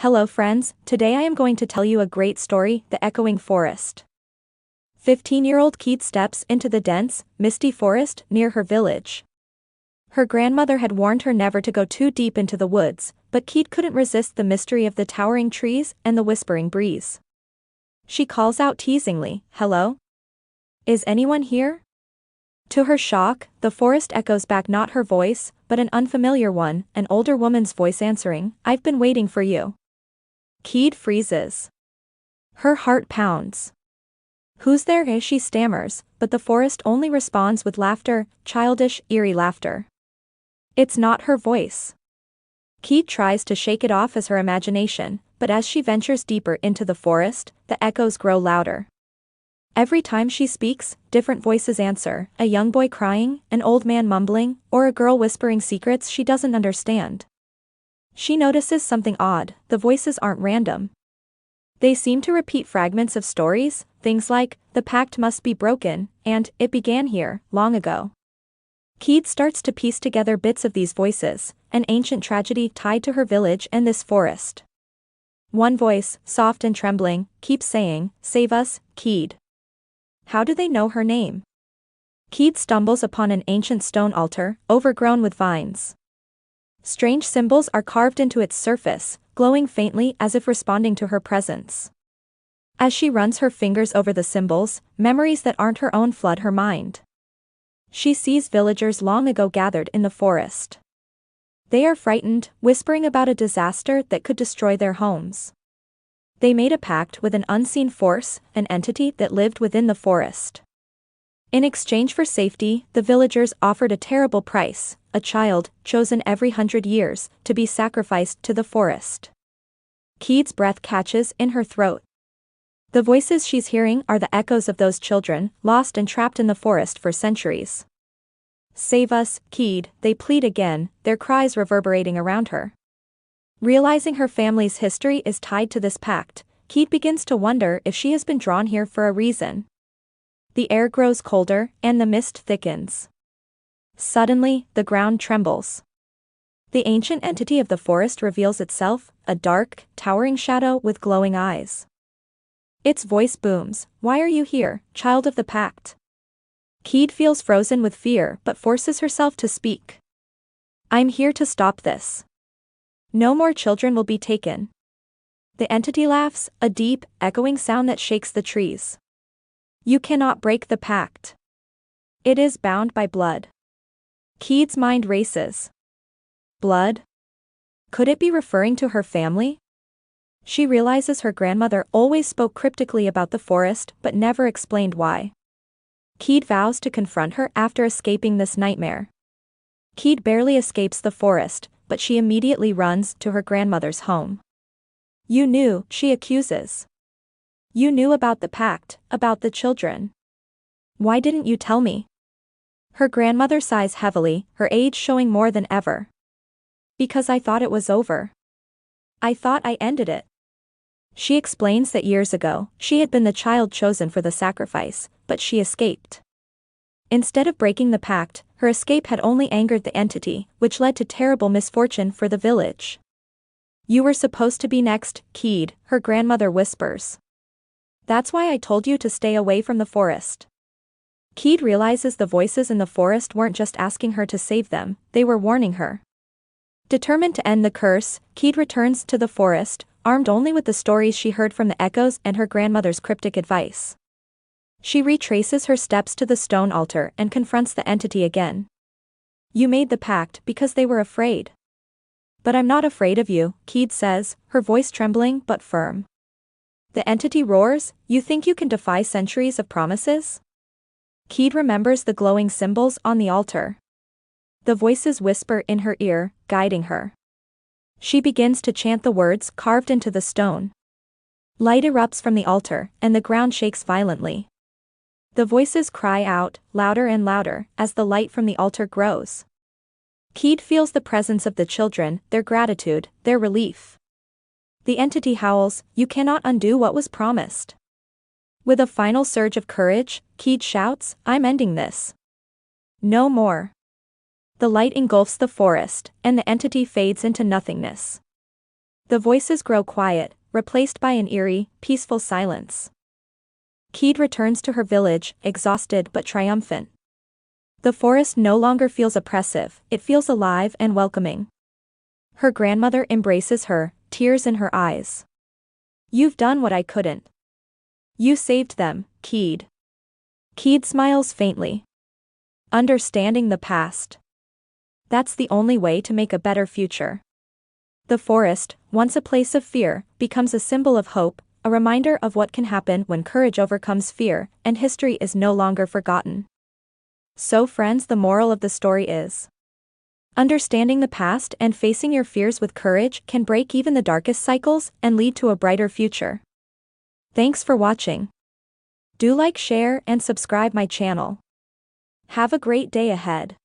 Hello friends, today I am going to tell you a great story, The Echoing Forest. 15-year-old Kaede steps into the dense, misty forest near her village. Her grandmother had warned her never to go too deep into the woods, but Kaede couldn't resist the mystery of the towering trees and the whispering breeze. She calls out teasingly, "Hello? Is anyone here?" To her shock, the forest echoes back not her voice, but an unfamiliar one, an older woman's voice answering, "I've been waiting for you." Kaede freezes. Her heart pounds. "Who's there?" she stammers, but the forest only responds with laughter, childish, eerie laughter. It's not her voice. Kaede tries to shake it off as her imagination, but as she ventures deeper into the forest, the echoes grow louder. Every time she speaks, different voices answer, a young boy crying, an old man mumbling, or a girl whispering secrets she doesn't understand. She notices something odd, the voices aren't random. They seem to repeat fragments of stories, things like, "The pact must be broken," and, "It began here, long ago." Kaede starts to piece together bits of these voices, an ancient tragedy tied to her village and this forest. One voice, soft and trembling, keeps saying, "Save us, Kaede." How do they know her name? Kaede stumbles upon an ancient stone altar, overgrown with vines. Strange symbols are carved into its surface, glowing faintly as if responding to her presence. As she runs her fingers over the symbols, memories that aren't her own flood her mind. She sees villagers long ago gathered in the forest. They are frightened, whispering about a disaster that could destroy their homes. They made a pact with an unseen force, an entity that lived within the forest. In exchange for safety, the villagers offered a terrible price, a child, chosen every 100 years, to be sacrificed to the forest. Kaede's breath catches in her throat. The voices she's hearing are the echoes of those children, lost and trapped in the forest for centuries. "Save us, Kaede," they plead again, their cries reverberating around her. Realizing her family's history is tied to this pact, Kaede begins to wonder if she has been drawn here for a reason. The air grows colder, and the mist thickens. Suddenly, the ground trembles. The ancient entity of the forest reveals itself, a dark, towering shadow with glowing eyes. Its voice booms, "Why are you here, child of the pact?" Kaede feels frozen with fear but forces herself to speak. "I'm here to stop this. No more children will be taken." The entity laughs, a deep, echoing sound that shakes the trees. "You cannot break the pact. It is bound by blood." Kaede's mind races. Blood? Could it be referring to her family? She realizes her grandmother always spoke cryptically about the forest but never explained why. Kaede vows to confront her after escaping this nightmare. Kaede barely escapes the forest, but she immediately runs to her grandmother's home. "You knew," she accuses. "You knew about the pact, about the children. Why didn't you tell me?" Her grandmother sighs heavily, her age showing more than ever. "Because I thought it was over. I thought I ended it." She explains that years ago, she had been the child chosen for the sacrifice, but she escaped. Instead of breaking the pact, her escape had only angered the entity, which led to terrible misfortune for the village. "You were supposed to be next, Kaede," her grandmother whispers. "That's why I told you to stay away from the forest." Kaede realizes the voices in the forest weren't just asking her to save them, they were warning her. Determined to end the curse, Kaede returns to the forest, armed only with the stories she heard from the echoes and her grandmother's cryptic advice. She retraces her steps to the stone altar and confronts the entity again. "You made the pact because they were afraid. But I'm not afraid of you," Kaede says, her voice trembling but firm. The entity roars, "You think you can defy centuries of promises?" Kaede remembers the glowing symbols on the altar. The voices whisper in her ear, guiding her. She begins to chant the words carved into the stone. Light erupts from the altar, and the ground shakes violently. The voices cry out, louder and louder, as the light from the altar grows. Kaede feels the presence of the children, their gratitude, their relief. The entity howls, "You cannot undo what was promised." With a final surge of courage, Kaede shouts, "I'm ending this. No more." The light engulfs the forest, and the entity fades into nothingness. The voices grow quiet, replaced by an eerie, peaceful silence. Kaede returns to her village, exhausted but triumphant. The forest no longer feels oppressive, it feels alive and welcoming. Her grandmother embraces her, tears in her eyes. "You've done what I couldn't. You saved them, Kaede." Kaede smiles faintly. Understanding the past. That's the only way to make a better future. The forest, once a place of fear, becomes a symbol of hope, a reminder of what can happen when courage overcomes fear, and history is no longer forgotten. So friends, the moral of the story is: understanding the past and facing your fears with courage can break even the darkest cycles and lead to a brighter future. Thanks for watching. Do like, share, and subscribe my channel. Have a great day ahead.